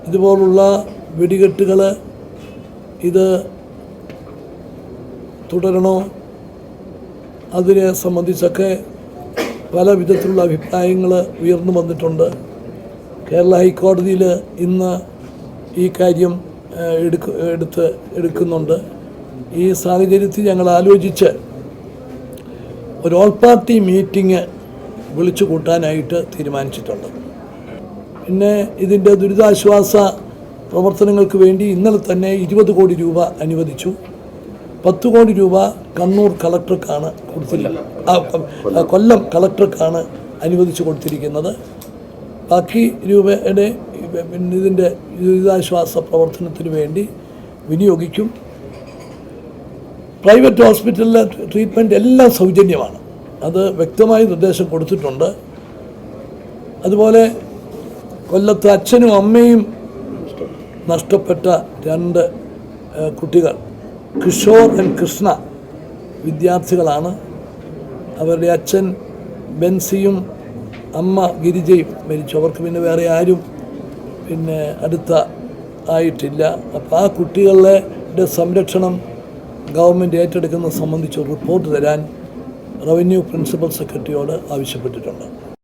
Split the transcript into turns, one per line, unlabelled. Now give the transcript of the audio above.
ഇതുപോലുള്ള വെടികെട്ടുകൾ ഇത് തുടരണോ, അതിനെ സംബന്ധിച്ചൊക്കെ പല വിധത്തിലുള്ള അഭിപ്രായങ്ങൾ ഉയർന്നു വന്നിട്ടുണ്ട്. കേരള ഹൈക്കോടതിയിൽ ഇന്ന് ഈ കാര്യം എടുക്കുന്നുണ്ട്. ഈ സാഹചര്യത്തിൽ ഞങ്ങൾ ആലോചിച്ച് ഒരു ഓൾ പാർട്ടി മീറ്റിംഗ് വിളിച്ചു കൂട്ടാനായിട്ട് തീരുമാനിച്ചിട്ടുണ്ട്. പിന്നെ ഇതിൻ്റെ ദുരിതാശ്വാസ പ്രവർത്തനങ്ങൾക്ക് വേണ്ടി ഇന്നലെ തന്നെ 20 കോടി രൂപ അനുവദിച്ചു. 10 കോടി രൂപ കണ്ണൂർ കളക്ടർക്കാണ് കൊല്ലം കളക്ടർക്കാണ് അനുവദിച്ചു കൊടുത്തിരിക്കുന്നത്. ബാക്കി രൂപയുടെ ഇതിൻ്റെ ദുരിതാശ്വാസ പ്രവർത്തനത്തിന് വേണ്ടി വിനിയോഗിക്കും. പ്രൈവറ്റ് ഹോസ്പിറ്റലിലെ ട്രീറ്റ്മെൻറ്റ് എല്ലാം സൗജന്യമാണ്. അത് വ്യക്തമായി നിർദ്ദേശം കൊടുത്തിട്ടുണ്ട്. അതുപോലെ കൊല്ലത്ത് അച്ഛനും അമ്മയും നഷ്ടപ്പെട്ട 2 കുട്ടികൾ, കിഷോർ ആൻഡ് കൃഷ്ണ, വിദ്യാർത്ഥികളാണ്. അവരുടെ അച്ഛൻ ബെൻസിയും അമ്മ ഗിരിജയും മരിച്ചു. അവർക്ക് പിന്നെ വേറെ ആരും അടുത്ത ആയിട്ടില്ല. അപ്പോൾ ആ കുട്ടികളുടെ സംരക്ഷണം ഗവൺമെൻറ് ഏറ്റെടുക്കുന്നത് സംബന്ധിച്ച് റിപ്പോർട്ട് തരാൻ റവന്യൂ പ്രിൻസിപ്പൽ സെക്രട്ടറിയോട് ആവശ്യപ്പെട്ടിട്ടുണ്ട്.